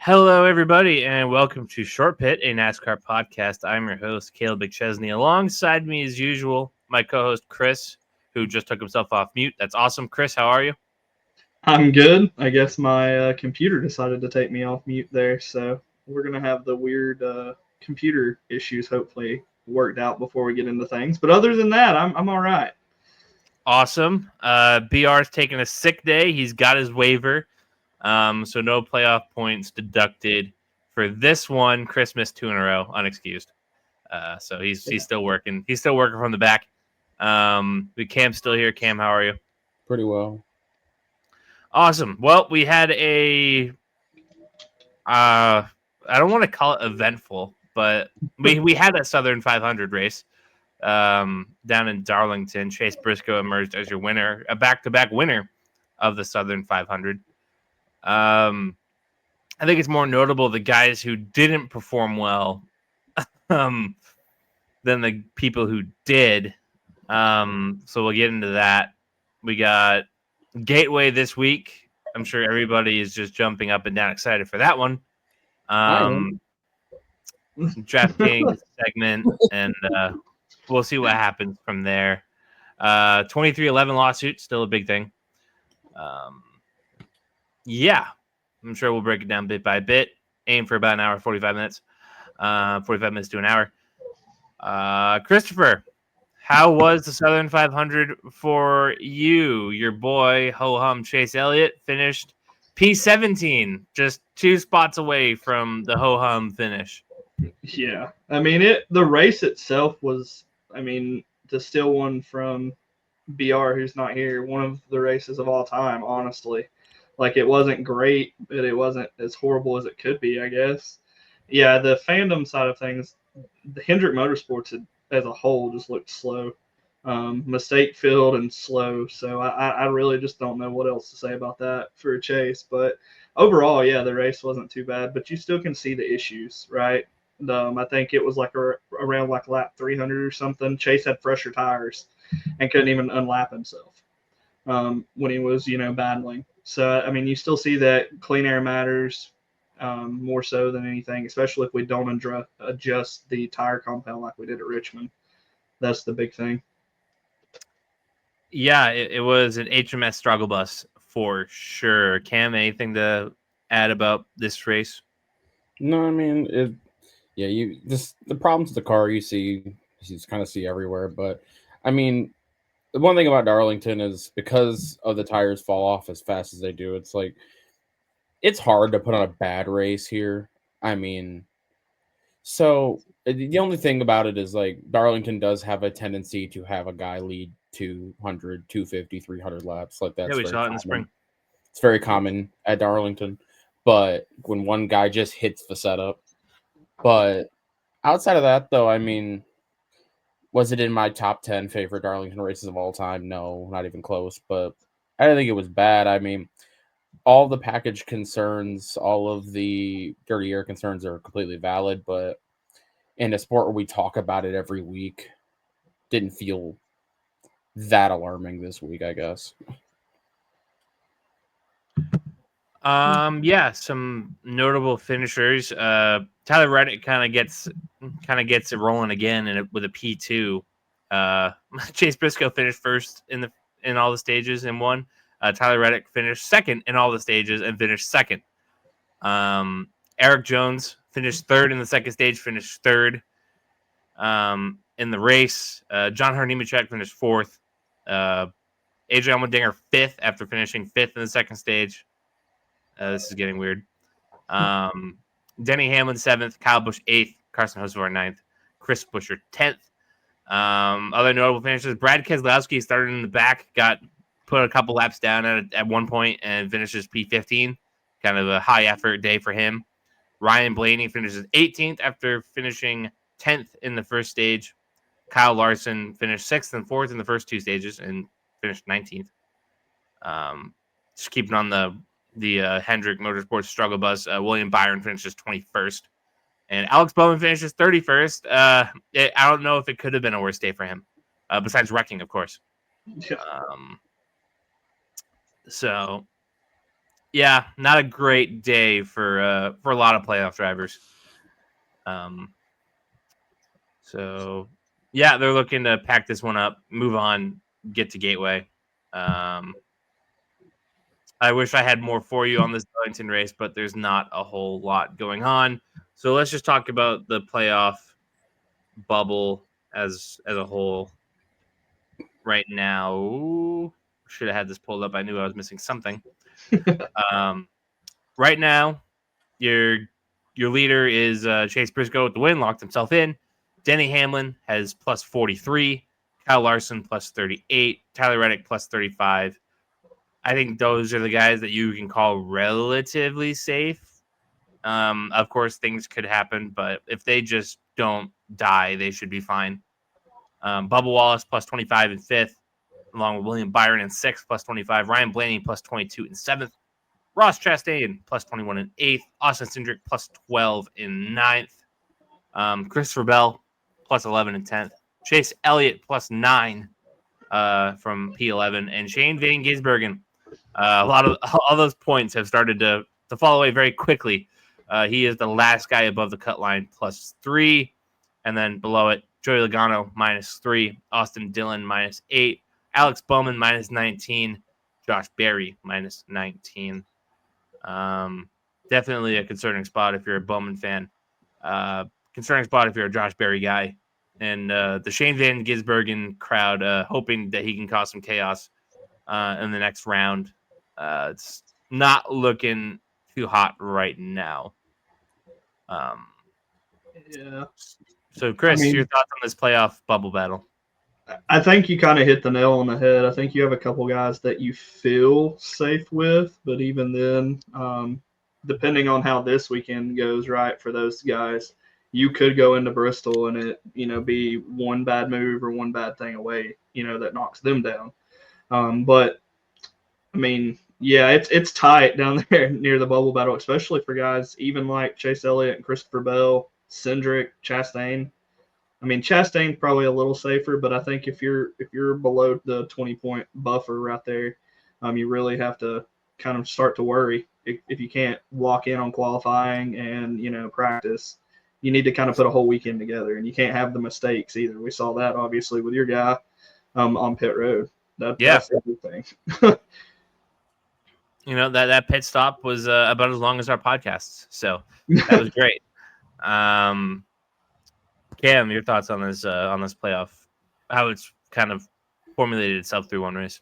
Hello, everybody, and welcome to Short Pit, a NASCAR podcast. I'm your host, Kaleb and Chesney. Alongside me, as usual, my co-host, Chris, who just took himself off mute. That's awesome. Chris, how are you? I'm good. I guess my computer decided to take me off mute there, so we're gonna have the weird computer issues hopefully worked out before we get into things. But other than that, I'm all right. Awesome. BR's taking a sick day. He's got his waiver, so no playoff points deducted for this one. Chris missed 2 in a row, unexcused. So he's still working. He's still working from the back. But Cam's still here. Cam, how are you? Pretty well. Awesome. Well, we had a I don't want to call it eventful, but we had a Southern 500 race down in Darlington. Chase Briscoe emerged as your winner, a back-to-back winner of the Southern 500. I think it's more notable the guys who didn't perform well than the people who did. So we'll get into that. We got Gateway this week. I'm sure everybody is just jumping up and down excited for that one. DraftKings segment, and we'll see what happens from there. 2311 lawsuit, still a big thing. Yeah, I'm sure we'll break it down bit by bit. Aim for about an hour, 45 minutes. 45 minutes to an hour. Christopher, how was the Southern 500 for you? Your boy, ho-hum Chase Elliott, finished P17, just 2 spots away from the ho-hum finish. Yeah, I mean the race itself was, to steal one from BR, who's not here, one of the races of all time. Honestly, like it wasn't great, but it wasn't as horrible as it could be, I guess. Yeah, the fandom side of things, the Hendrick Motorsports as a whole just looked slow, mistake filled and slow. So I really just don't know what else to say about that for a Chase. But overall, yeah, the race wasn't too bad, but you still can see the issues, right? I think it was like around like lap 300 or something. Chase had fresher tires and couldn't even unlap himself when he was, battling. So, I mean, you still see that clean air matters more so than anything, especially if we don't adjust the tire compound like we did at Richmond. That's the big thing. Yeah, it was an HMS struggle bus for sure. Cam, anything to add about this race? No, I mean the problems with the car you just kind of see everywhere. But I mean, the one thing about Darlington is because of the tires fall off as fast as they do, it's hard to put on a bad race here. I mean, so the only thing about it is like Darlington does have a tendency to have a guy lead 200, 250, 300 laps. Like that's Yeah, we very saw it in common. the spring. It's very common at Darlington. But when one guy just hits the setup. But outside of that, though, I mean, was it in my top 10 favorite Darlington races of all time? No, not even close. But I didn't think it was bad. I mean, all the package concerns, all of the dirty air concerns are completely valid. But in a sport where we talk about it every week, didn't feel that alarming this week, I guess. Yeah, some notable finishers. Tyler Reddick kind of gets it rolling again, and with a P2. Chase Briscoe finished first in all the stages and won. Tyler Reddick finished second in all the stages and finished second. Eric Jones finished third in the second stage, finished third in the race. John Nemechek finished fourth. Adrian Allmendinger fifth after finishing fifth in the second stage. This is getting weird. Denny Hamlin 7th, Kyle Busch 8th, Carson Hocevar 9th, Chris Buescher 10th. Other notable finishes, Brad Keselowski started in the back, got put a couple laps down at one point and finishes P15. Kind of a high effort day for him. Ryan Blaney finishes 18th after finishing 10th in the first stage. Kyle Larson finished 6th and 4th in the first 2 stages and finished 19th. Just keeping on the Hendrick Motorsports struggle bus. William Byron finishes 21st. And Alex Bowman finishes 31st. I don't know if it could have been a worse day for him, besides wrecking, of course. Yeah. So Yeah, not a great day for a lot of playoff drivers. So yeah, they're looking to pack this one up, move on, get to Gateway. I wish I had more for you on this Darlington race, but there's not a whole lot going on. So let's just talk about the playoff bubble as a whole right now. Should have had this pulled up. I knew I was missing something. Right now, your leader is Chase Briscoe with the win, locked himself in. Denny Hamlin has plus 43. Kyle Larson plus 38. Tyler Reddick plus 35. I think those are the guys that you can call relatively safe. Of course, things could happen, but if they just don't die, they should be fine. Bubba Wallace plus 25 in fifth, along with William Byron in sixth plus 25. Ryan Blaney plus 22 in seventh. Ross Chastain plus 21 in eighth. Austin Cindric plus 12 in ninth. Christopher Bell plus 11 in 10th. Chase Elliott plus 9 from P11. And Shane Van Gisbergen. A lot of all those points have started to fall away very quickly. He is the last guy above the cut line plus 3. And then below it, Joey Logano minus 3. Austin Dillon minus 8. Alex Bowman minus 19. Josh Berry minus 19. Definitely a concerning spot if you're a Bowman fan. Concerning spot if you're a Josh Berry guy. And the Shane Van Gisbergen crowd hoping that he can cause some chaos in the next round. It's not looking too hot right now. Yeah. So, Chris, your thoughts on this playoff bubble battle? I think you kind of hit the nail on the head. I think you have a couple guys that you feel safe with, but even then, depending on how this weekend goes, right, for those guys, you could go into Bristol and it, be one bad move or one bad thing away, that knocks them down. But I mean, yeah, it's tight down there near the bubble battle, especially for guys even like Chase Elliott and Christopher Bell, Cindric, Chastain. I mean, Chastain's probably a little safer, but I think if you're below the 20-point buffer right there, you really have to kind of start to worry if you can't walk in on qualifying and practice. You need to kind of put a whole weekend together, and you can't have the mistakes either. We saw that obviously with your guy on pit road. That's everything. That pit stop was about as long as our podcasts, so that was great. Cam, your thoughts on this playoff? How it's kind of formulated itself through one race?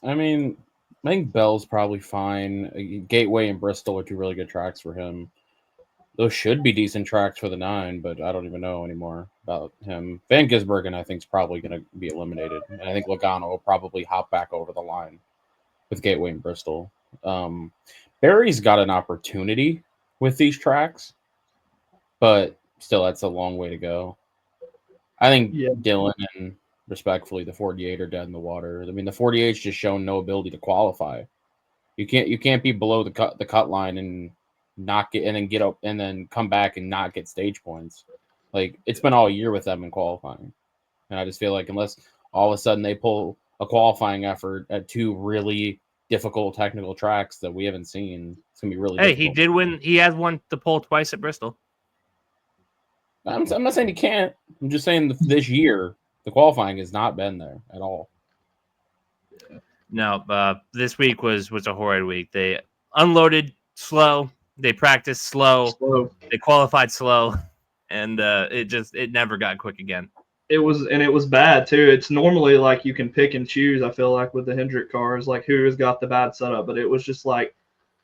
I mean, I think Bell's probably fine. Gateway and Bristol are two really good tracks for him. Those should be decent tracks for the 9, but I don't even know anymore about him. Van Gisbergen, I think, is probably going to be eliminated. And I think Logano will probably hop back over the line with Gateway and Bristol. Barry's got an opportunity with these tracks, but still, that's a long way to go. I think Dylan and, respectfully, the 48 are dead in the water. I mean, the 48's just shown no ability to qualify. You can't be below the cut line and not get and then get up and then come back and not get stage points. Like, it's been all year with them in qualifying, and I just feel like unless all of a sudden they pull a qualifying effort at two really difficult technical tracks that we haven't seen, it's gonna be really. Hey, difficult. he did win. He has won the pole twice at Bristol. I'm not saying he can't. I'm just saying this year the qualifying has not been there at all. No, this week was a horrid week. They unloaded slow. They practiced slow. They qualified slow, and it never got quick again. It was bad too. It's normally like you can pick and choose. I feel like with the Hendrick cars, like who has got the bad setup, but it was just like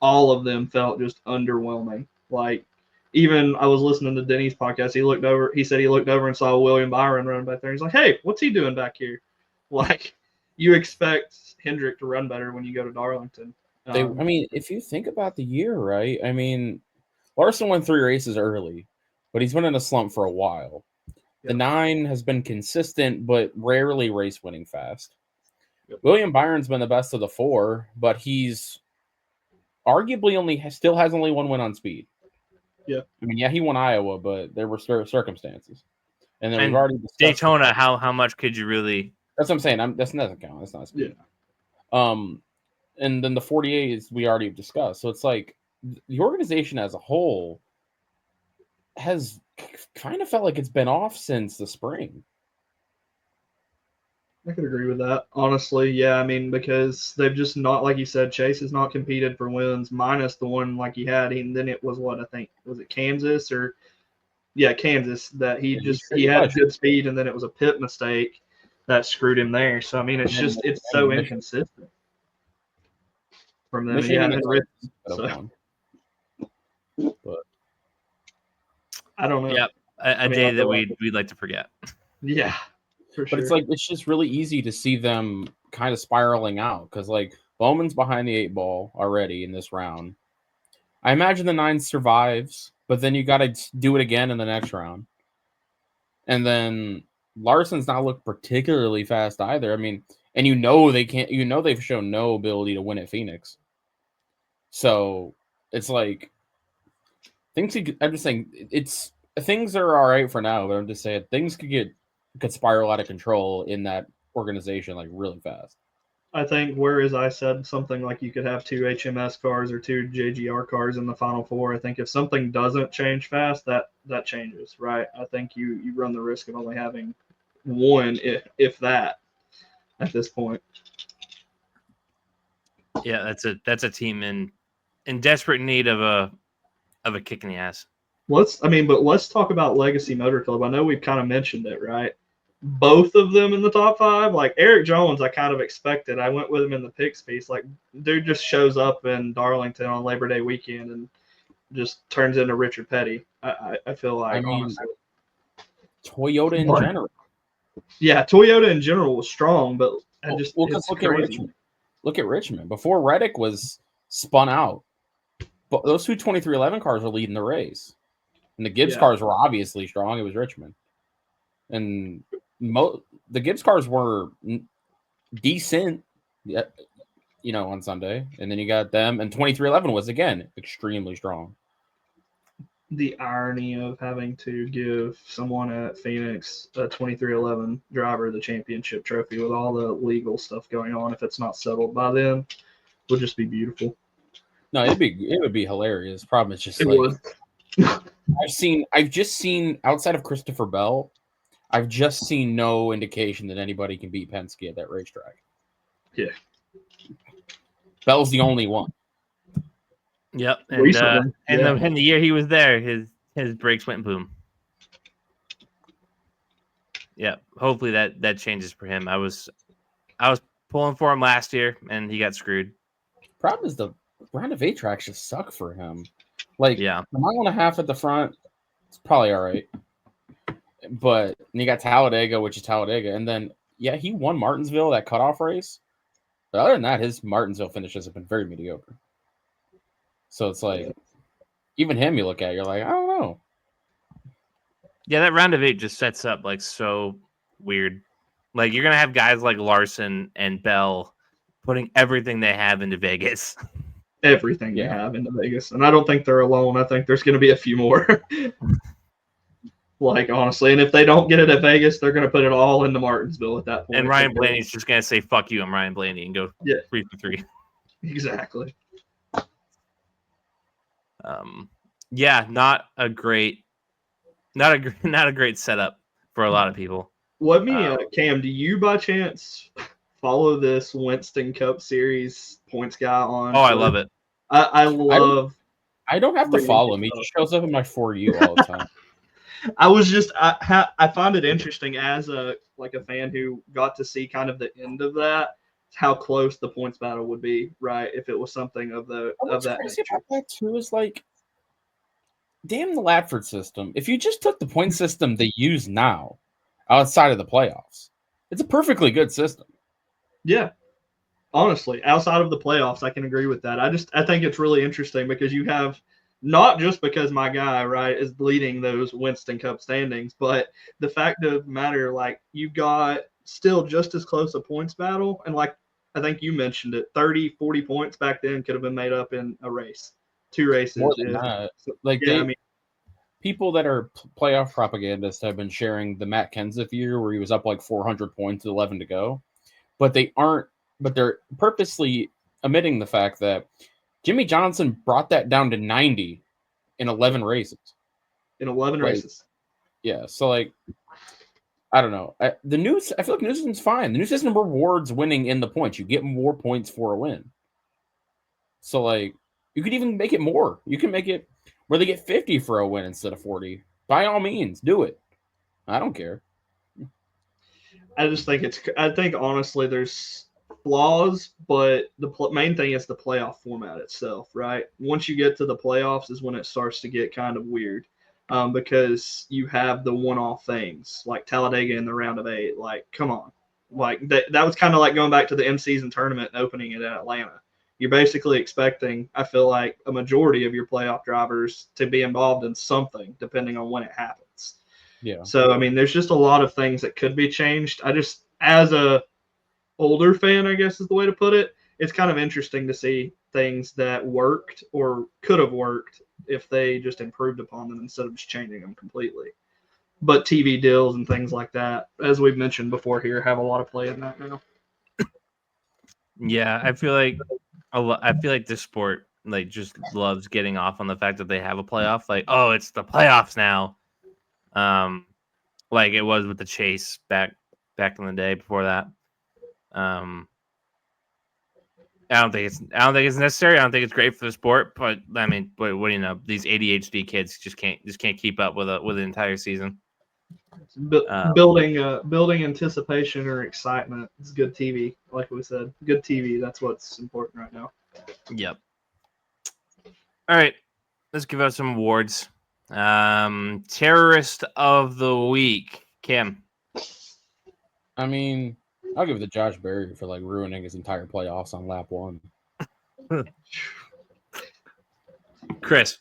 all of them felt just underwhelming. Like even I was listening to Denny's podcast. He said he looked over and saw William Byron running back there. He's like, "Hey, what's he doing back here?" Like you expect Hendrick to run better when you go to Darlington. I mean, if you think about the year, right? I mean, Larson won 3 races early, but he's been in a slump for a while. The 9 has been consistent, but rarely race winning fast. William Byron's been the best of the 4, but he's arguably still has only 1 win on speed. Yeah. I mean, yeah, he won Iowa, but there were circumstances. And then we've already discussed Daytona. How much could you really? That's what I'm saying. That doesn't count. That's not speed. Yeah. and then the 48 is we already discussed. So it's like the organization as a whole has kind of felt like it's been off since the spring. I could agree with that. Honestly, yeah. I mean, because they've just not, like you said, Chase has not competed for wins minus the one like he had. And then it was what I think was it Kansas or Kansas that he had good speed and then it was a pit mistake that screwed him there. So I mean, it's so inconsistent from them. Michigan But I don't know. Yeah, a day that we'd like to forget. Yeah. For sure. But it's like it's just really easy to see them kind of spiraling out because like Bowman's behind the 8 ball already in this round. I imagine the 9 survives, but then you got to do it again in the next round. And then Larson's not looked particularly fast either. I mean, and they can't. They've shown no ability to win at Phoenix. So it's like things. I'm just saying things are all right for now, but I'm just saying things could spiral out of control in that organization like really fast. I think whereas I said something like you could have 2 HMS cars or 2 JGR cars in the Final Four, I think if something doesn't change fast, that changes, right? I think you run the risk of only having one, if that, at this point. Yeah, that's a team in desperate need of a kick in the ass. Let's talk about Legacy Motor Club. I know we've kind of mentioned it, right? Both of them in the top 5. Like Eric Jones, I kind of expected. I went with him in the picks piece. Like, dude just shows up in Darlington on Labor Day weekend and just turns into Richard Petty. I feel like, honestly. Toyota in general. Yeah, Toyota in general was strong, but look at Richmond. Look at Richmond. Before Reddick was spun out, but those 2 2311 cars were leading the race. And the Gibbs cars were obviously strong. It was Richmond. And the Gibbs cars were decent, on Sunday. And then you got them. And 2311 was, again, extremely strong. The irony of having to give someone at Phoenix, a 2311 driver, the championship trophy with all the legal stuff going on, if it's not settled by then, would just be beautiful. No, it would be hilarious. Problem is just I've just seen outside of Christopher Bell, I've just seen no indication that anybody can beat Penske at that racetrack. Yeah. Bell's the only one. Yep. And in the year he was there, his brakes went boom. Yeah. Hopefully that changes for him. I was pulling for him last year and he got screwed. Problem is the round of 8 tracks just suck for him. Like, the mile and a half at the front, it's probably all right. But you got Talladega, which is Talladega. And then, he won Martinsville, that cutoff race. But other than that, his Martinsville finishes have been very mediocre. So it's like, even him you look at, you're like, I don't know. Yeah, that round of 8 just sets up like so weird. Like you're going to have guys like Larson and Bell putting everything they have into Vegas. Everything they have into Vegas. And I don't think they're alone. I think there's going to be a few more. Like, honestly. And if they don't get it at Vegas, they're going to put it all into Martinsville at that point. And Ryan Blaney's just going to say, fuck you, I'm Ryan Blaney, and go 3 for 3. Exactly. Not a great setup for a lot of people. Cam, do you by chance follow this Winston Cup Series points guy on? Oh, I love it. I love. I don't have to follow him. He just shows up in my For You all the time. I find it interesting as a fan who got to see kind of the end of that, how close the points battle would be, right? If it was something of that. What's crazy about that too is like, damn the Latford system. If you just took the point system they use now, outside of the playoffs, it's a perfectly good system. Yeah, honestly, outside of the playoffs, I can agree with that. I think it's really interesting because you have. Not just because my guy, right, is leading those Winston Cup standings, but the fact of the matter, like, you got still just as close a points battle. And, like, I think you mentioned it, 30, 40 points back then could have been made up in a race. 2 races. More than that. People that are playoff propagandists have been sharing the Matt Kenseth year where he was up like 400 points with 11 to go. But they're purposely omitting the fact that Jimmy Johnson brought that down to 90 in 11 races. In 11 Like, races. Yeah, so like, I don't know. I feel like new system's fine. The new system rewards winning in the points. You get more points for a win. So like, you could even make it more. You can make it where they get 50 for a win instead of 40. By all means, do it. I don't care. I think honestly there's flaws, but the main thing is the playoff format itself, right? Once you get to the playoffs is when it starts to get kind of weird, because you have the one-off things like Talladega in the round of 8. Like, come on, like that was kind of like going back to the in-season tournament and opening it in Atlanta. You're basically expecting, I feel like, a majority of your playoff drivers to be involved in something, depending on when it happens. Yeah. So, I mean, there's just a lot of things that could be changed. I just, as a older fan, I guess is the way to put it, it's kind of interesting to see things that worked or could have worked if they just improved upon them instead of just changing them completely. But TV deals and things like that, as we've mentioned before here, have a lot of play in that now. Yeah, I feel like this sport like just loves getting off on the fact that they have a playoff. Like, oh, it's the playoffs now. Like it was with the Chase back in the day before that. I don't think it's necessary. I don't think it's great for the sport, but I mean, what do you know? These ADHD kids just can't keep up with an entire season. Building anticipation or excitement is good TV, like we said. Good TV. That's what's important right now. Yep. All right, let's give out some awards. Terrorist of the week, Kim. I mean, I'll give it to Josh Berry for like ruining his entire playoffs on lap 1. Chris.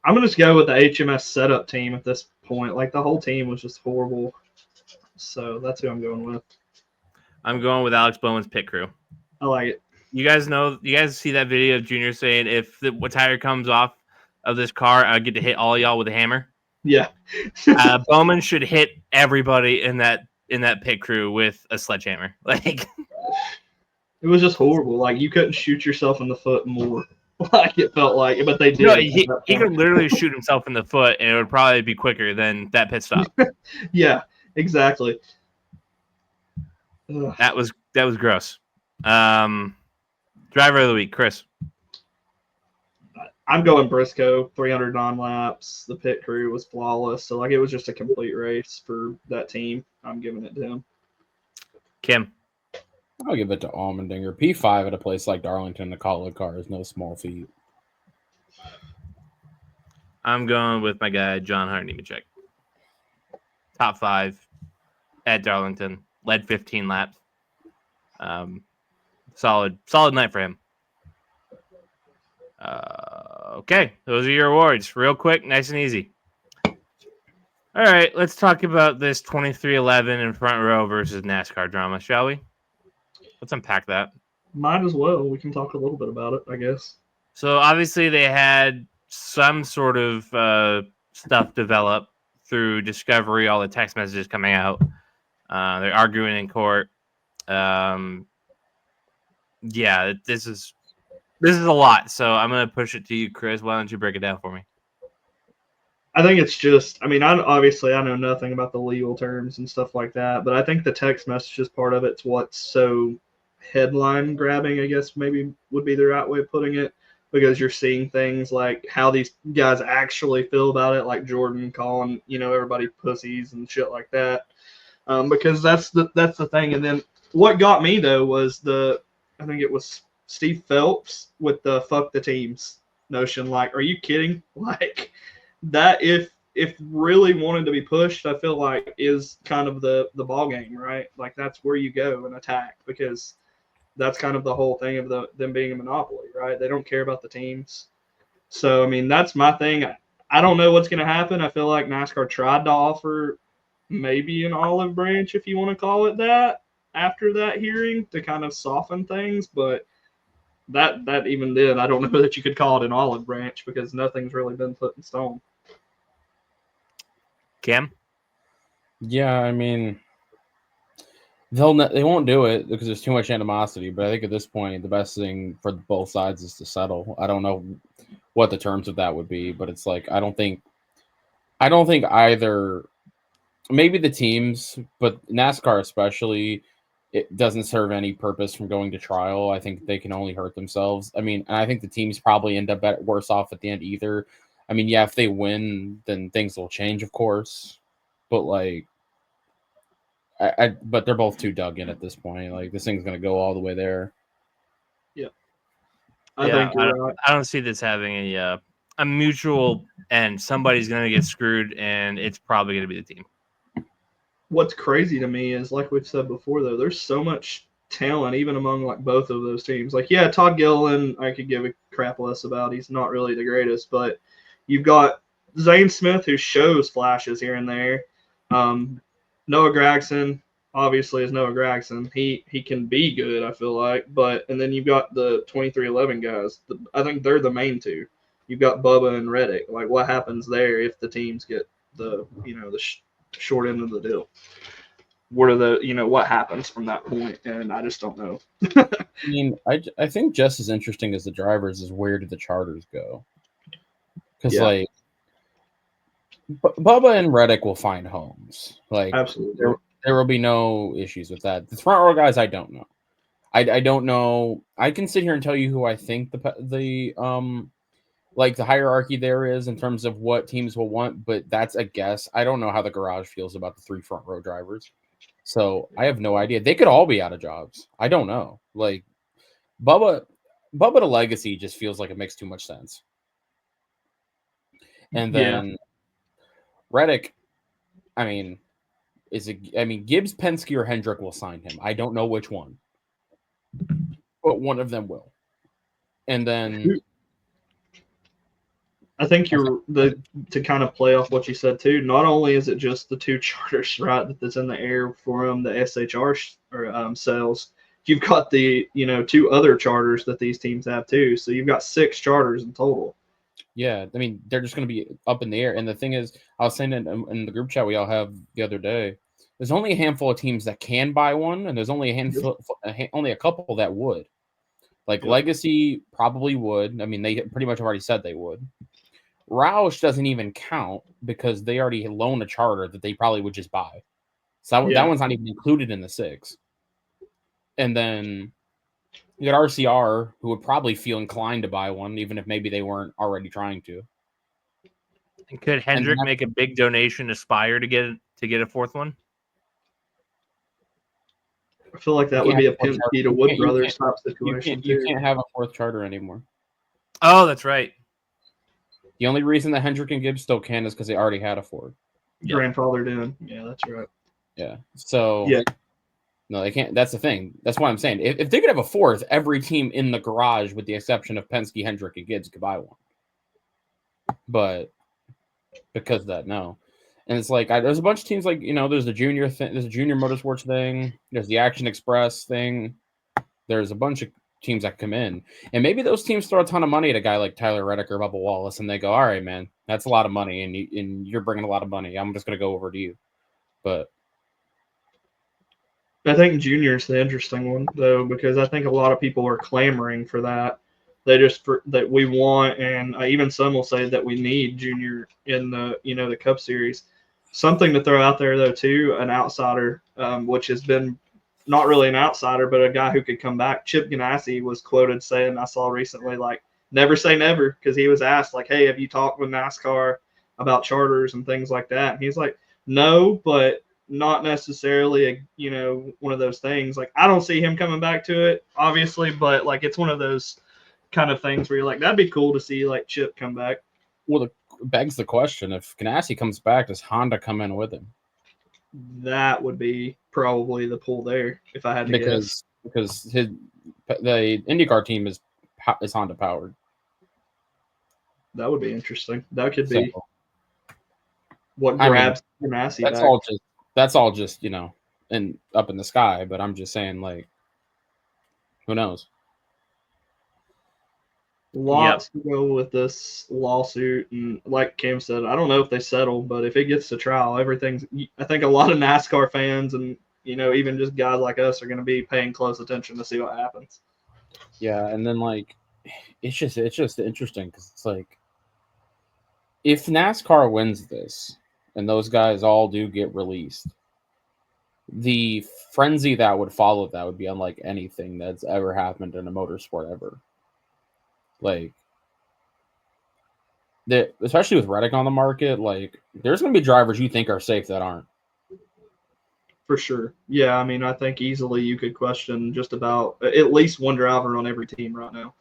I'm gonna just go with the HMS setup team at this point. Like the whole team was just horrible. So that's who I'm going with. I'm going with Alex Bowman's pit crew. I like it. You guys see that video of Junior saying if what tire comes off of this car, I get to hit all y'all with a hammer. Yeah. Bowman should hit everybody in that pit crew with a sledgehammer. Like it was just horrible. Like you couldn't shoot yourself in the foot more. Like it felt like, but they did. No, he could literally shoot himself in the foot, and it would probably be quicker than that pit stop. Yeah, exactly. Ugh. That was gross. Driver of the week, Chris. I'm going Briscoe. 309 laps. The pit crew was flawless. So like it was just a complete race for that team. I'm giving it to him. Kim. I'll give it to Allmendinger. P5 at a place like Darlington to call a car is no small feat. I'm going with my guy, John Hart-Nemechek. Top 5 at Darlington. Led 15 laps. Solid night for him. Okay, those are your awards. Real quick, nice and easy. All right, let's talk about this 2311 in Front Row versus NASCAR drama, shall we? Let's unpack that. Might as well. We can talk a little bit about it, I guess. So obviously they had some sort of stuff develop through Discovery, all the text messages coming out. They're arguing in court. Yeah, this is a lot. So I'm going to push it to you, Chris. Why don't you break it down for me? I think it's just, I mean, I know nothing about the legal terms and stuff like that, but I think the text messages part of it's what's so headline grabbing, I guess maybe would be the right way of putting it, because you're seeing things like how these guys actually feel about it, like Jordan calling, everybody pussies and shit like that, because that's the thing. And then what got me though was I think it was Steve Phelps with the fuck the teams notion. Like, are you kidding? Like that, if really wanted to be pushed, I feel like is kind of the ball game, right? Like that's where you go and attack, because that's kind of the whole thing of them being a monopoly, right? They don't care about the teams. So, I mean, that's my thing. I don't know what's going to happen. I feel like NASCAR tried to offer maybe an olive branch, if you want to call it that, after that hearing to kind of soften things. But that even then, I don't know that you could call it an olive branch, because nothing's really been put in stone. Cam? Yeah, I mean, They won't do it because there's too much animosity. But I think at this point, the best thing for both sides is to settle. I don't know what the terms of that would be, but it's like I don't think either. Maybe the teams, but NASCAR especially, it doesn't serve any purpose from going to trial. I think they can only hurt themselves. I mean, and I think the teams probably end up worse off at the end either. I mean, yeah, if they win, then things will change, of course. But like, but they're both too dug in at this point. Like, this thing's gonna go all the way there. Yeah, I think you're right. I don't see this having a mutual end. Somebody's going to get screwed, and it's probably going to be the team. What's crazy to me is, like we've said before, though, there's so much talent even among like both of those teams. Like, yeah, Todd Gilliland, I could give a crap less about. He's not really the greatest, but you've got Zane Smith who shows flashes here and there. Noah Gragson obviously is Noah Gragson. He can be good, I feel like, but and then you've got the 2311 guys. I think they're the main two. You've got Bubba and Reddick. Like, what happens there if the teams get the short end of the deal? What are what happens from that point? And I just don't know. I mean, I think just as interesting as the drivers is where do the charters go? Because like Bubba and Reddick will find homes. Like, absolutely, there will be no issues with that. The front row guys, I don't know. I don't know. I can sit here and tell you who I think the hierarchy there is in terms of what teams will want, but that's a guess. I don't know how the garage feels about the 3 front row drivers. So I have no idea. They could all be out of jobs. I don't know. Like Bubba to Legacy just feels like it makes too much sense. And then Reddick, I mean, Gibbs, Penske, or Hendrick will sign him. I don't know which one, but one of them will. And then I think to kind of play off what you said too. Not only is it just the 2 charters, right, that's in the air for the SHR sales. You've got the 2 other charters that these teams have too. So you've got 6 charters in total. Yeah, I mean, they're just going to be up in the air. And the thing is, I was saying in the group chat we all have the other day, there's only a handful of teams that can buy one, and there's only only a couple that would. Like Legacy probably would. I mean, they pretty much already said they would. Roush doesn't even count because they already loan a charter that they probably would just buy. So that one's not even included in the 6. And then you got RCR, who would probably feel inclined to buy one, even if maybe they weren't already trying to. And could Hendrick make a big donation to Spire to get a 4th one? I feel like that would be a Penske to Wood Brothers type situation. You can't have a 4th charter anymore. Oh, that's right. The only reason that Hendrick and Gibbs still can is because they already had a 4th. Grandfathered in. Yeah, that's right. Yeah. So no, they can't. That's the thing. That's why I'm saying if they could have a 4th, every team in the garage, with the exception of Penske, Hendrick, and Gibbs, could buy one. But because of that, no. And it's like there's a bunch of teams like there's the junior thing, there's a Junior Motorsports thing, there's the Action Express thing. There's a bunch of teams that come in, and maybe those teams throw a ton of money at a guy like Tyler Reddick or Bubba Wallace, and they go, "All right, man, that's a lot of money, and you're bringing a lot of money. I'm just gonna go over to you." But I think Junior's the interesting one though, because I think a lot of people are clamoring for that. That we want, and even some will say that we need Junior in the the Cup Series. Something to throw out there though too, an outsider, which has been not really an outsider, but a guy who could come back. Chip Ganassi was quoted saying, I saw recently, like, never say never, because he was asked, like, hey, have you talked with NASCAR about charters and things like that? And he's like, no, but not necessarily, one of those things. Like, I don't see him coming back to it, obviously, but, like, it's one of those kind of things where you're like, that'd be cool to see, like, Chip come back. Well, it begs the question, if Ganassi comes back, does Honda come in with him? That would be probably the pull there, if I had to guess. Because the IndyCar team is Honda powered. That would be interesting. That could be what grabs Ganassi back. That's all just and up in the sky. But I'm just saying, like, who knows? Lots to go with this lawsuit, and like Cam said, I don't know if they settle, but if it gets to trial, I think a lot of NASCAR fans and even just guys like us are going to be paying close attention to see what happens. Yeah, and then like it's just interesting because it's like if NASCAR wins this and those guys all do get released, the frenzy that would follow that would be unlike anything that's ever happened in a motorsport ever. Like, especially with Reddick on the market, like there's going to be drivers you think are safe that aren't. For sure. Yeah, I mean, I think easily you could question just about at least one driver on every team right now.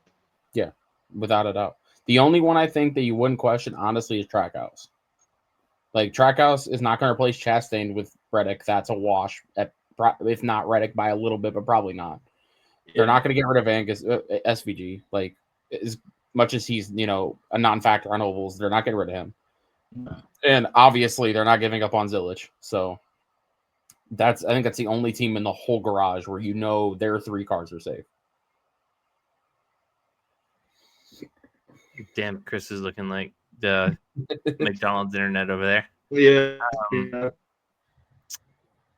Yeah, without a doubt. The only one I think that you wouldn't question, honestly, is Trackhouse. Like, Trackhouse is not going to replace Chastain with Reddick. That's a wash, if not Reddick by a little bit, but probably not. Yeah. They're not going to get rid of Angus SVG. Like, as much as he's, a non-factor on ovals, they're not getting rid of him. No. And obviously, they're not giving up on Zilich. So, I think that's the only team in the whole garage where their 3 cars are safe. Damn, Chris is looking like the McDonald's internet over there. Yeah.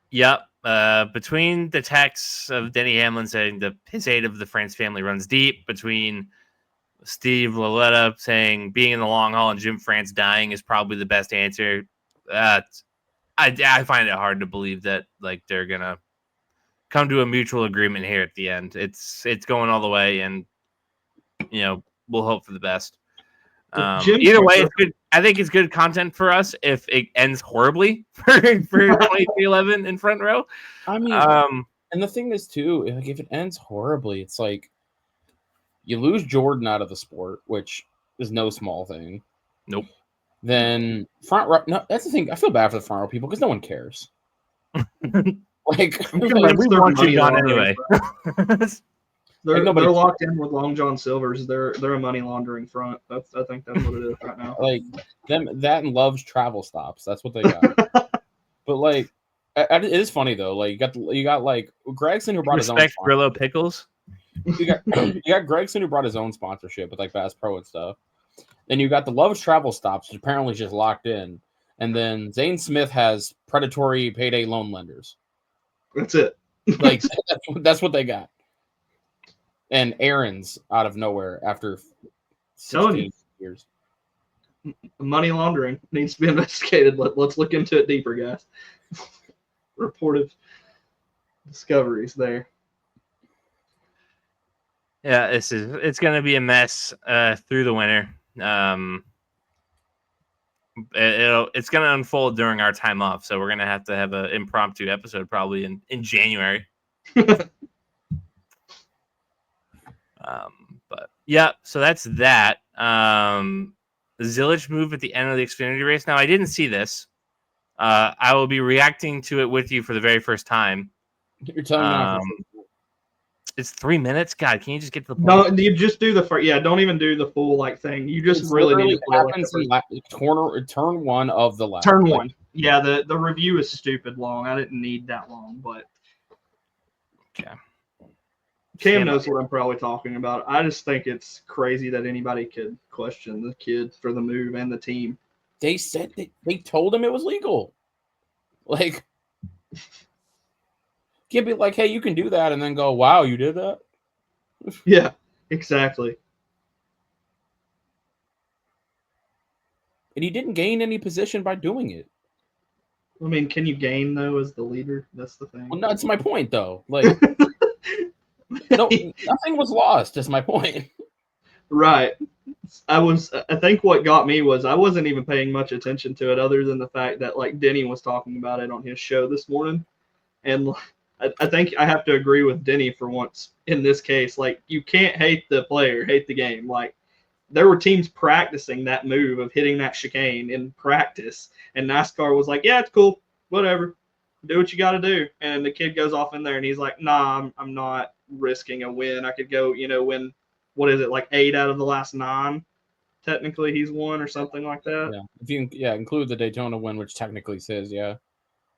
Yep. Between the texts of Denny Hamlin saying the his hate of the France family runs deep, between Steve Laletta saying being in the long haul and Jim France dying is probably the best answer. I find it hard to believe that like they're gonna come to a mutual agreement here at the end. It's going all the way, and we'll hope for the best. Either way, it's good. I think it's good content for us if it ends horribly for 2011 in Front Row. I mean, and the thing is too, like if it ends horribly, it's like you lose Jordan out of the sport, which is no small thing. Nope. Then Front Row. No, that's the thing. I feel bad for the Front Row people because no one cares. We want you gone anyway. They're locked in with Long John Silver's. They're a money laundering front. I think that's what it is right now. Like them, that and Love's travel stops. That's what they got. But like, it is funny though. Like you got like Gregson who brought his own. Respect Brillo Pickles. You got Gregson who brought his own sponsorship with like Bass Pro and stuff. Then you got the Love's travel stops, which apparently is just locked in. And then Zane Smith has predatory payday loan lenders. That's it. Like that's what they got. And Aaron's out of nowhere after 16 years. Money laundering needs to be investigated. Let's look into it deeper, guys. Reported discoveries there. Yeah, it's going to be a mess through the winter. It's going to unfold during our time off, so we're going to have an impromptu episode probably in January. But yeah, so that's that. The Zilich move at the end of the Xfinity race. Now, I didn't see this. I will be reacting to it with you for the very first time. You're telling me it's 3 minutes. God, can you just get to the point? No, you just do the first. Yeah, don't even do the full thing. You just really need to play happens in turn 1 of the lap. Turn 1. Yeah, the review is stupid long. I didn't need that long, but okay. Cam knows what I'm probably talking about. I just think it's crazy that anybody could question the kid for the move and the team. They said they told him it was legal. Like, can't be like, hey, you can do that, and then go, wow, you did that? Yeah, exactly. And he didn't gain any position by doing it. I mean, can you gain, though, as the leader? That's the thing. Well, no, that's my point, though. Like, no, nothing was lost, is my point. Right. I think what got me was I wasn't even paying much attention to it other than the fact that, like, Denny was talking about it on his show this morning. And I think I have to agree with Denny for once in this case. Like, you can't hate the player, hate the game. Like, there were teams practicing that move of hitting that chicane in practice. And NASCAR was like, yeah, it's cool. Whatever. Do what you got to do. And the kid goes off in there and he's like, nah, I'm not risking a win. I could go, win, what is it, like 8 out of the last 9? Technically, he's won or something like that. Yeah, if you include the Daytona win, which technically says, yeah.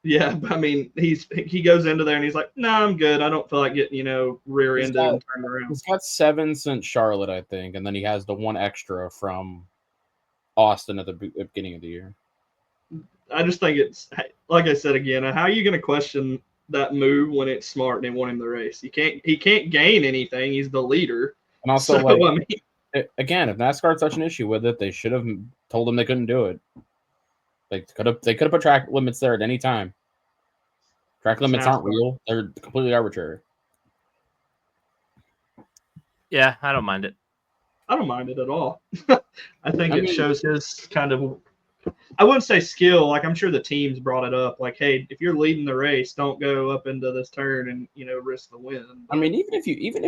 Yeah, but I mean, he goes into there and he's like, nah, I'm good. I don't feel like getting, rear-ended and turned around. He's got 7 since Charlotte, I think, and then he has the 1 extra from Austin at the beginning of the year. I just think it's, like I said again, how are you going to question that move when it's smart and they want him to race. He can't gain anything. He's the leader. And also, So, like, I mean, again, if NASCAR had such an issue with it, they should have told them they couldn't do it. They could have put track limits there at any time. Track limits aren't real; they're completely arbitrary. Yeah, I don't mind it. I don't mind it at all. I think it shows his kind of, I wouldn't say skill. Like, I'm sure the teams brought it up. Like, hey, if you're leading the race, don't go up into this turn and, risk the win. I mean, even if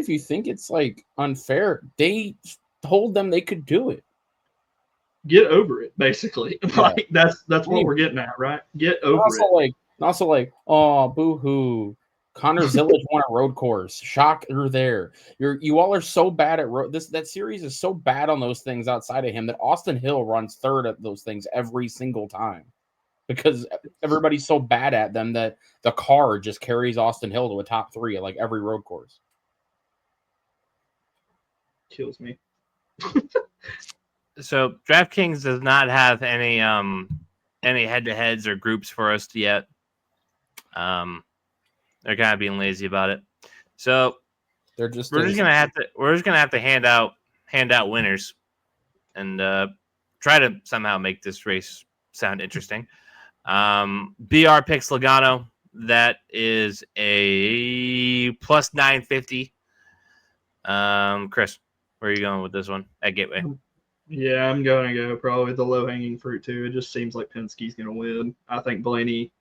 you think it's like unfair, they told them they could do it. Get over it, basically. Yeah. Like, that's what we're getting at, right? Get over it. Also, oh, boo-hoo. Connor Zillage won a road course. Shocker there. You all are so bad at road. That series is so bad on those things outside of him that Austin Hill runs third at those things every single time because everybody's so bad at them that the car just carries Austin Hill to a top 3 at like every road course. Kills me. So DraftKings does not have any head-to-heads or groups for us yet. They're kind of being lazy about it. So we're just gonna have to hand out winners and try to somehow make this race sound interesting. BR picks Logano. That is a plus 950. Chris, where are you going with this one at Gateway? Yeah, I'm going to go probably the low-hanging fruit, too. It just seems like Penske's going to win. I think Blaney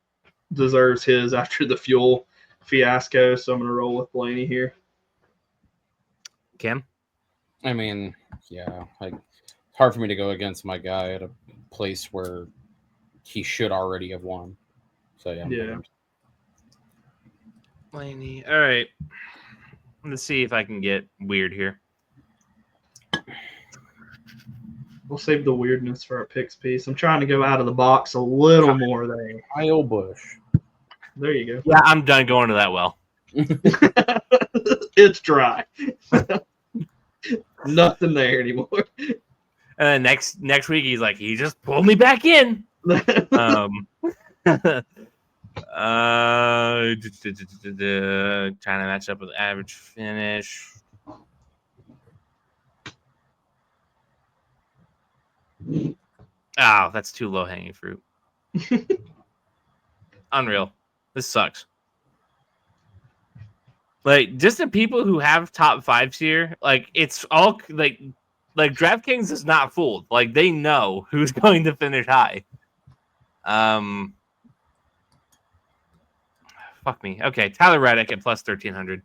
deserves his after the fuel fiasco, so I'm going to roll with Blaney here. Cam? I mean, yeah. It's hard for me to go against my guy at a place where he should already have won. So, yeah. Blaney. All right. Let's see if I can get weird here. We'll save the weirdness for our picks piece. I'm trying to go out of the box a little more there. Kyle Busch. There you go. Yeah, I'm done going to that well. It's dry. Nothing there anymore. And then next week he's like, he just pulled me back in. Trying to match up with average finish. Oh, that's too low hanging fruit. Unreal. This sucks. Like, just the people who have top 5s here, like, it's all like DraftKings is not fooled. Like, they know who's going to finish high. Fuck me. Okay, Tyler Reddick at plus 1,300.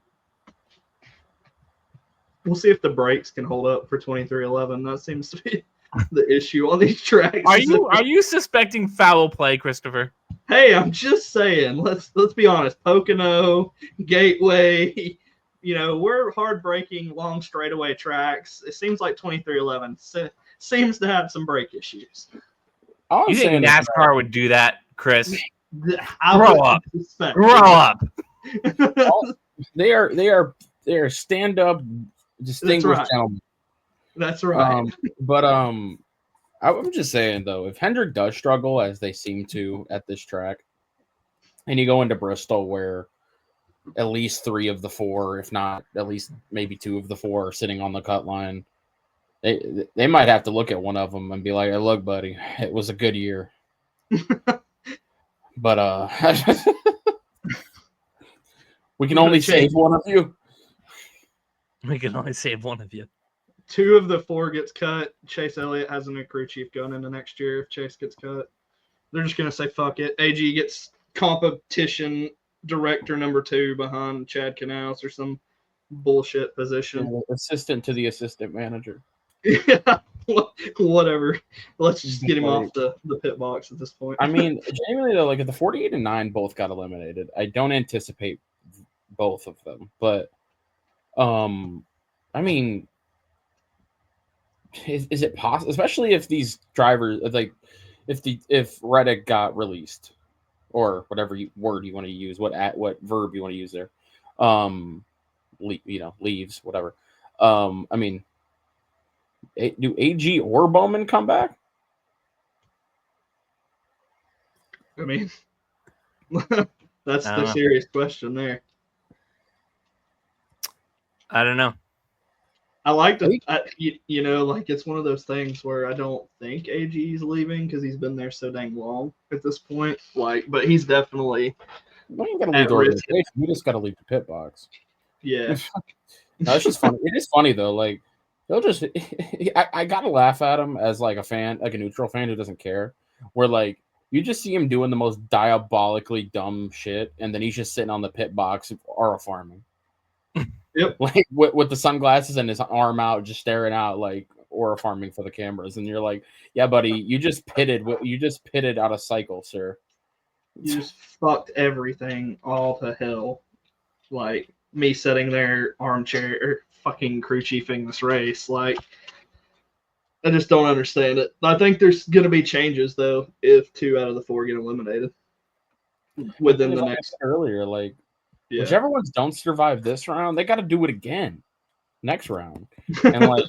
We'll see if the brakes can hold up for 2311. That seems to be the issue on these tracks. Are you suspecting foul play, Christopher? Hey, I'm just saying. Let's be honest. Pocono, Gateway, we're hard braking, long straightaway tracks. It seems like 2311 seems to have some brake issues. You think NASCAR would do that, Chris? Grow up. Grow up. They are stand-up, distinguished gentlemen. That's right. But I'm just saying though, if Hendrick does struggle as they seem to at this track, and you go into Bristol where at least 3 of the 4, if not at least maybe 2 of the 4, are sitting on the cut line, they might have to look at one of them and be like, hey, "Look, buddy, it was a good year." But we can only save one of you. We can only save one of you. 2 of the 4 gets cut. Chase Elliott has a new crew chief going into next year if Chase gets cut. They're just going to say, fuck it. AG gets competition director number 2 behind Chad Canals or some bullshit position. Assistant to the assistant manager. Yeah, whatever. Let's just get him off the pit box at this point. I mean, genuinely though, like if the 48 and 9 both got eliminated, I don't anticipate both of them. But, I mean, is it possible, especially if these drivers, like if Reddick got released or whatever word you want to use, what verb you want to use there, leaves, whatever. I mean, do AG or Bowman come back? I mean, That's I the don't know. serious question there. I don't know. I like to, like it's one of those things where I don't think AG is leaving because he's been there so dang long at this point. Like, but he's definitely We ain't gotta leave at the risk. organization. We just gotta leave the pit box. Yeah. No, it's just funny. It is funny though. Like he'll just, I gotta laugh at him as like a fan, like a neutral fan who doesn't care. Where like you just see him doing the most diabolically dumb shit, and then he's just sitting on the pit box or farming. Yep. Like with the sunglasses and his arm out, just staring out like or farming for the cameras, and you're like, yeah, buddy, you just pitted out of cycle, sir. You just fucked everything all to hell. Like me sitting there armchair or fucking crew chiefing this race. Like I just don't understand it. I think there's gonna be changes though if 2 out of the 4 get eliminated within the Like I next. said earlier, like Yeah. whichever ones don't survive this round, they got to do it again next round. And like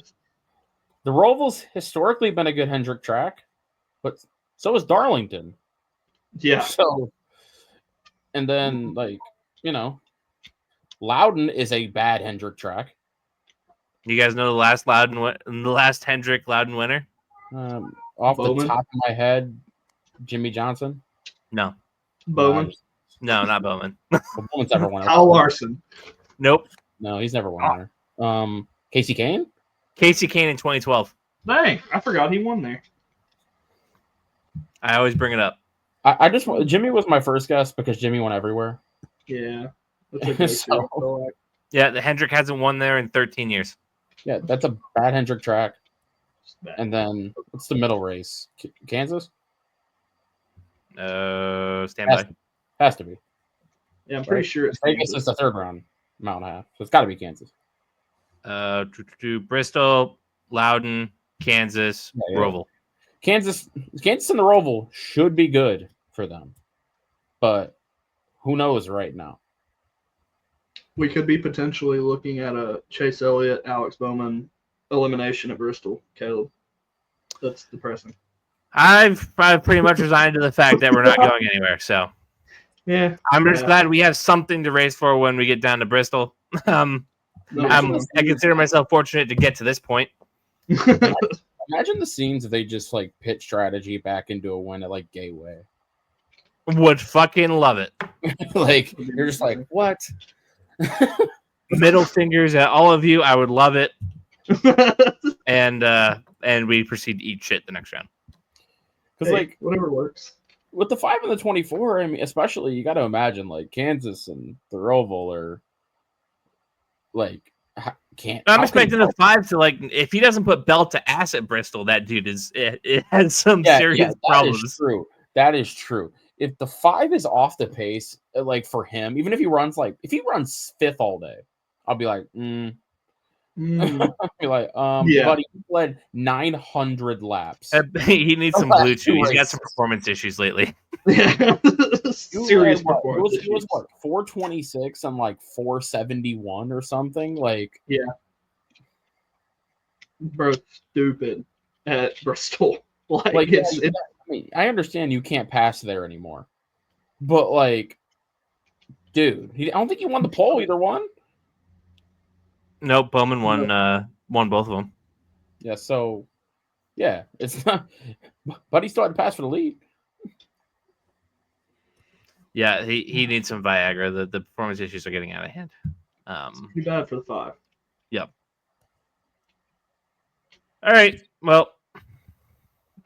the Roval's historically been a good Hendrick track, but so is Darlington. Yeah. So, and then like Loudon is a bad Hendrick track. You guys know the last Hendrick Loudon winner? Off Bowman? the top of my head, Jimmy Johnson. No, Bowman. no, not Bowman. Bowman's never won. Kyle Larson. Nope. No, he's never won there. Casey Kane. Casey Kane in 2012. Dang, I forgot he won there. I always bring it up. I just Jimmy was my first guess because Jimmy went everywhere. Yeah. That's a go-to. Yeah, the Hendrick hasn't won there in 13 years. Yeah, that's a bad Hendrick track. And then what's the middle race? Kansas? Stand by. Has to be. Yeah, I'm pretty sure it's Vegas is the third round, mile and a half. So it's got to be Kansas. Bristol, Loudon, Kansas, Roval. Kansas and the Roval should be good for them, but who knows right now? We could be potentially looking at a Chase Elliott, Alex Bowman elimination at Bristol, Kaleb. That's depressing. I've pretty much resigned to the fact that we're not going anywhere. So yeah, I'm just glad we have something to race for when we get down to Bristol. I consider myself fortunate to get to this point. Imagine the scenes if they just like pit strategy back into a win at like Gateway. Would fucking love it. Like you're just like, what? Middle fingers at all of you. I would love it. And we proceed to eat shit the next round. Because like whatever works. With the 5 and the 24, I mean, especially you got to imagine like Kansas and the Roval are like I'm expecting the 5 to like if he doesn't put belt to ass at Bristol, that dude it has some serious problems. That is true. If the 5 is off the pace, like for him, even if he runs 5th all day, I'll be like, I'll be like, buddy, he led 900 laps. He needs some blue chew. He's got some performance issues lately. Serious performance. It was what 426 and like 471 or something. Like, yeah, bro, stupid at Bristol. Like it's I mean, I understand you can't pass there anymore, but like, dude, I don't think he won the pole either one. Nope, Bowman won both of them. Yeah, so yeah, it's not. But he still had to pass for the lead. Yeah, he needs some Viagra. The performance issues are getting out of hand. Too bad for the 5. Yep. All right. Well,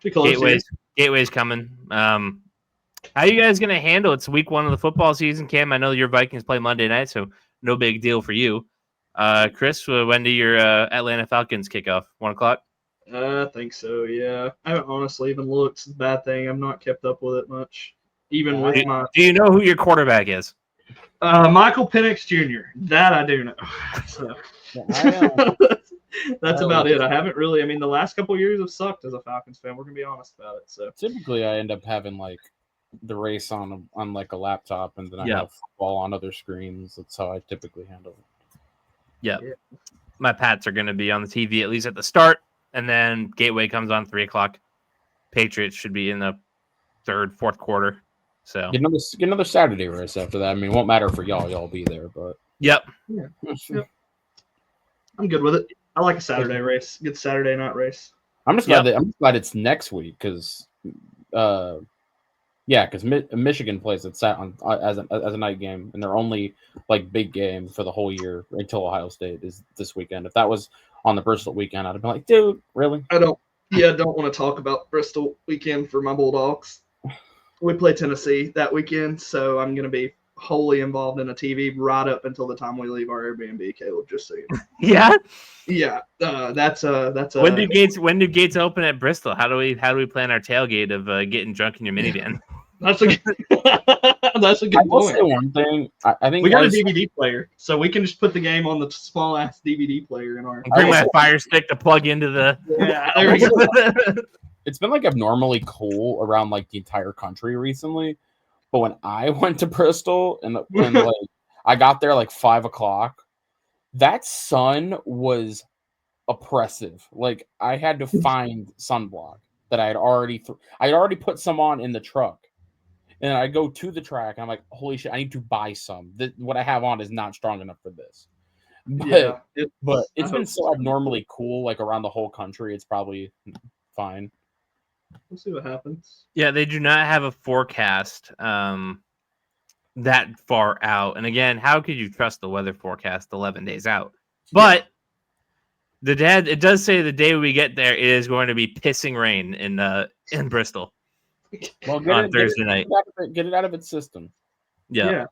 Gateway's coming. How are you guys gonna handle it? It's week 1 of the football season, Cam. I know your Vikings play Monday night, so no big deal for you. Chris, when do your Atlanta Falcons kick off? 1 o'clock? I think so, yeah. I haven't honestly even looked. It's a bad thing. I've not kept up with it much. Even with my... Do you know who your quarterback is? Michael Penix Jr. That I do know. So. That's about it. I haven't really... I mean, the last couple of years have sucked as a Falcons fan. We're going to be honest about it. So typically, I end up having, like, the race on like a laptop, and then I have football on other screens. That's how I typically handle it. Yeah. My Pats are going to be on the TV at least at the start, and then Gateway comes on 3 o'clock. Patriots should be in the 3rd, 4th quarter. So Get another Saturday race after that. I mean, it won't matter for y'all. Y'all be there, but yep. Yep. I'm good with it. I like a Saturday race. Good Saturday night race. I'm just glad it's next week because, Michigan plays it on as a night game, and they're only like big game for the whole year until Ohio State is this weekend. If that was on the Bristol weekend, I'd have been like, dude, really? I don't want to talk about Bristol weekend for my Bulldogs. We play Tennessee that weekend, so I'm going to be wholly involved in a TV right up until the time we leave our Airbnb, Caleb, just so you know. Yeah. Yeah, that's When do gates open at Bristol? How do we plan our tailgate of getting drunk in your minivan? That's a good I will point. say one thing. I think We got a DVD player, so we can just put the game on the small ass DVD player in our. Bring my Fire Stick to plug into the. Yeah, there we go. It's been like abnormally cool around like the entire country recently, but when I went to Bristol and when like I got there like 5 o'clock, that sun was oppressive. Like I had to find sunblock that I had already put some on in the truck. And I go to the track and I'm like, holy shit, I need to buy some. What I have on is not strong enough for this. But, it's been so abnormally cool, like around the whole country. It's probably fine. We'll see what happens. Yeah, they do not have a forecast that far out. And again, how could you trust the weather forecast 11 days out? But it does say the day we get there, it is going to be pissing rain in Bristol. Well, on Thursday night. Get it out of its system. Yeah.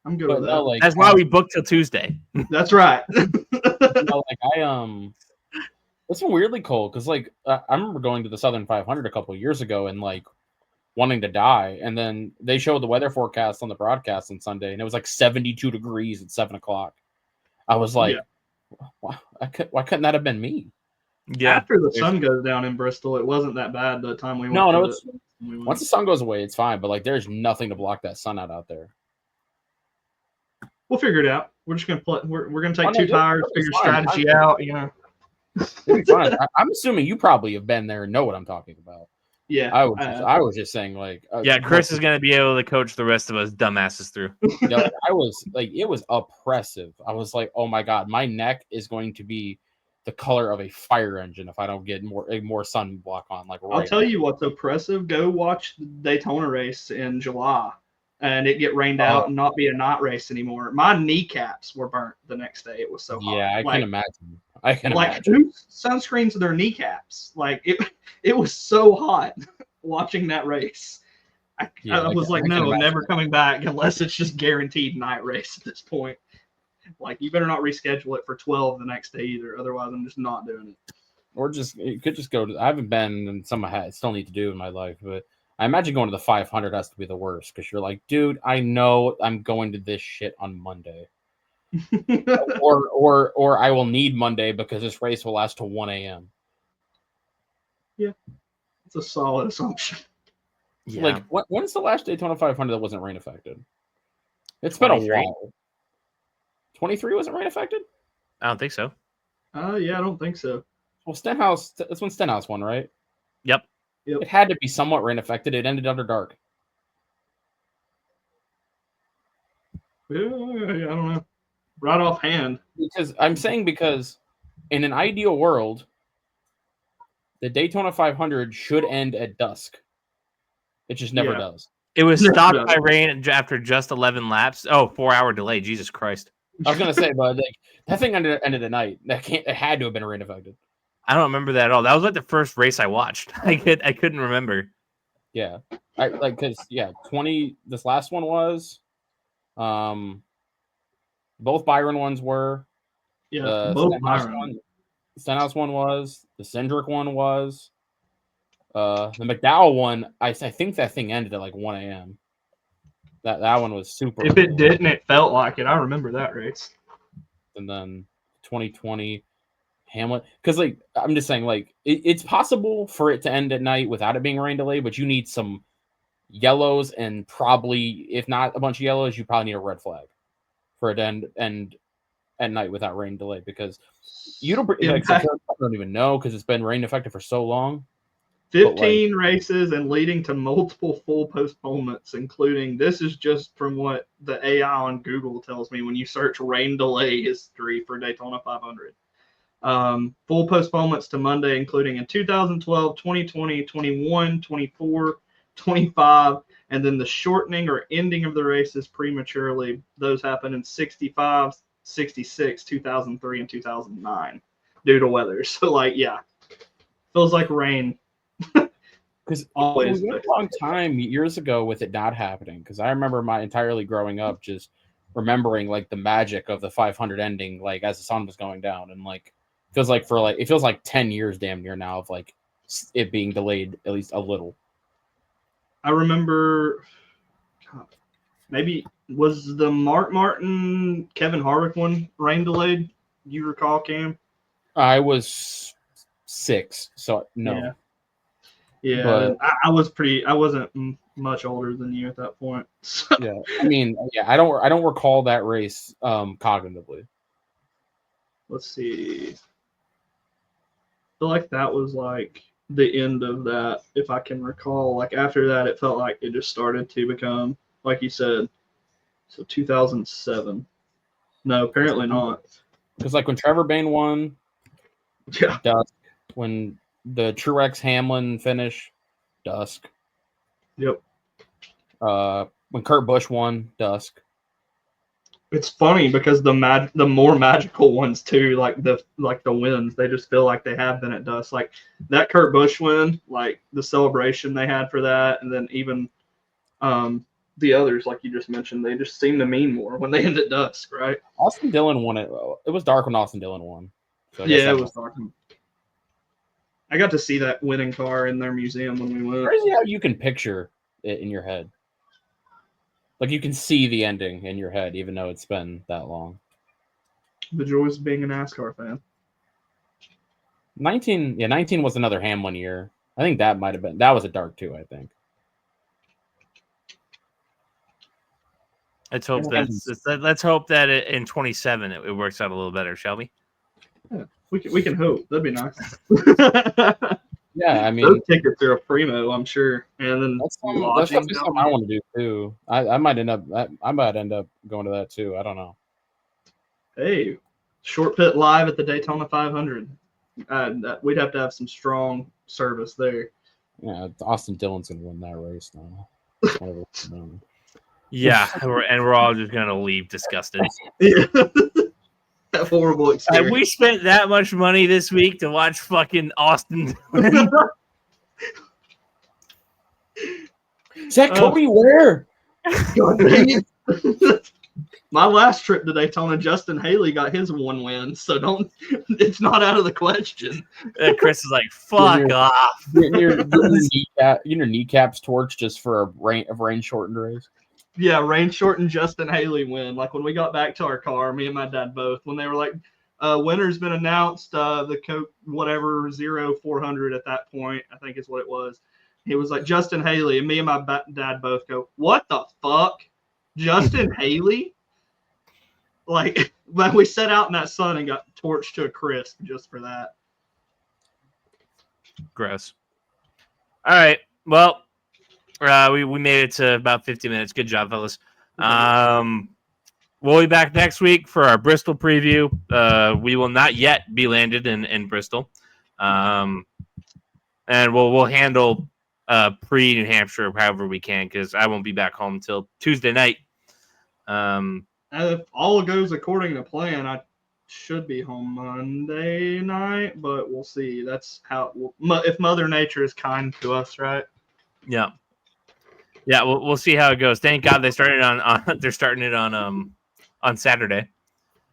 I'm good with that. No, like, that's why we booked till Tuesday. That's right. It's been weirdly cold because like I remember going to the Southern 500 a couple of years ago and like wanting to die, and then they showed the weather forecast on the broadcast on Sunday, and it was like 72 degrees at 7 o'clock. I was like, why couldn't that have been me? Yeah. After the sun goes down in Bristol, it wasn't that bad the time we went. Once the sun goes away, it's fine. But like, there's nothing to block that sun out there. We'll figure it out. We're just gonna play. We're gonna take 2 tires, figure strategy out. You know, it'll be fine. I'm assuming you probably have been there and know what I'm talking about. Yeah, I was just saying like. Chris is gonna be able to coach the rest of us dumbasses through. I was like, it was oppressive. I was like, oh my god, my neck is going to be the color of a fire engine if I don't get more sunblock on. Like, I'll tell you what's oppressive. Go watch the Daytona race in July, and it get rained out and not be a night race anymore. My kneecaps were burnt the next day. It was so hot. Yeah, I can imagine. Who sunscreens their kneecaps? Like it was so hot watching that race. I was like, no, I'm never coming back unless it's just guaranteed night race at this point. Like, you better not reschedule it for 12 the next day either. Otherwise, I'm just not doing it. Or it could just go to. I haven't been, and some I still need to do in my life, but I imagine going to the 500 has to be the worst because you're like, dude, I know I'm going to this shit on Monday, or I will need Monday because this race will last till 1 a.m. Yeah, it's a solid assumption. Yeah. Like, when's the last Daytona 500 that wasn't rain affected? It's 23. Been a while. 23 wasn't rain affected? I don't think so. Yeah, I don't think so. Well, Stenhouse, that's when Stenhouse won, right? Yep. It had to be somewhat rain affected. It ended under dark. Yeah, I don't know. Right offhand. Because in an ideal world, the Daytona 500 should end at dusk. It just never does. It was stopped by rain after just 11 laps. Oh, 4-hour delay. Jesus Christ. I was gonna say, but like, that thing ended at night. It had to have been rain affected. I don't remember that at all. That was like the first race I watched. I couldn't remember. Yeah, because 20. This last one was, both Byron ones were. Yeah, both Stenhouse one was. The Hendrick one was. The McDowell one, I think that thing ended at like 1 a.m. That one was super. If it didn't, it felt like it. I remember that race. And then 2020 Hamlet, because like I'm just saying, like it's possible for it to end at night without it being rain delay, but you need some yellows and probably, if not a bunch of yellows, you probably need a red flag for it to end at night without rain delay because you don't even know because it's been rain affected for so long. 15 races and leading to multiple full postponements, including, this is just from what the AI on Google tells me when you search rain delay history for Daytona 500. Full postponements to Monday, including in 2012, 2020, 21, 24, 25, and then the shortening or ending of the races prematurely. Those happened in 65, 66, 2003, and 2009 due to weather. So, like, yeah, feels like rain. Because Always. it was a long time years ago with it not happening. Because I remember my entirely growing up just remembering like the magic of the 500 ending, like as the sun was going down, and like it feels like 10 years damn near now of like it being delayed at least a little. I remember, God, maybe was the Mark Martin Kevin Harvick one rain delayed? You recall, Cam? I was 6, so no. Yeah, but I wasn't much older than you at that point. So. Yeah, I mean, I don't recall that race cognitively. Let's see. I feel like that was like the end of that, if I can recall. Like after that, it felt like it just started to become, like you said, so 2007. No, apparently not. Because like when Trevor Bayne won, Yeah. dusk. When the Truex Hamlin finish, dusk. Yep. When Kurt Busch won, dusk. It's funny because the more magical ones too, like the wins, they just feel like they have been at dusk. Like that Kurt Busch win, like the celebration they had for that, and then even the others, like you just mentioned, they just seem to mean more when they end at dusk, right? Austin Dillon won it. It was dark when Austin Dillon won. So yeah, it was dark. I got to see that winning car in their museum when we went. Crazy how you can picture it in your head. Like you can see the ending in your head, even though it's been that long. The joys of being a NASCAR fan. 19 was another Hamlin year. I think that was a dark too, I think. Let's hope that in 27 it works out a little better, shall we? Yeah, we can hope. That'd be nice. Yeah, I mean, those tickets are a primo, I'm sure. And then that's something I want to do too. I might end up going to that too. I don't know. Hey, short pit live at the Daytona 500. We'd have to have some strong service there. Yeah, Austin Dillon's gonna win that race now. Yeah, we're all just gonna leave disgusted. Yeah. That horrible experience. We spent that much money this week to watch fucking Austin. Is that Cody Ware? God dang it. My last trip to Daytona, Justin Haley got his one win, so it's not out of the question. Chris is like, fuck off. Your kneecaps torch just for a rain shortened race. Yeah, rain shortened Justin Haley win. Like when we got back to our car, me and my dad both, when they were like, winner's been announced, the Coke whatever 0400 at that point, I think is what it was. He was like Justin Haley, and me and my dad both go, what the fuck? Justin Haley? Like, when we set out in that sun and got torched to a crisp just for that. Gross. All right. Well, we made it to about 50 minutes. Good job, fellas. We'll be back next week for our Bristol preview. We will not yet be landed in Bristol. And we'll handle pre-New Hampshire however we can, because I won't be back home until Tuesday night. If all goes according to plan, I should be home Monday night, but we'll see. That's how if Mother Nature is kind to us, right? Yeah. Yeah, we'll see how it goes. Thank God they started they're starting it on Saturday.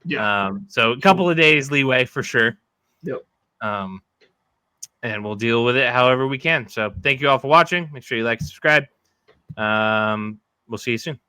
Yeah. So a couple of days leeway for sure. Yep. And we'll deal with it however we can. So thank you all for watching. Make sure you like and subscribe. We'll see you soon.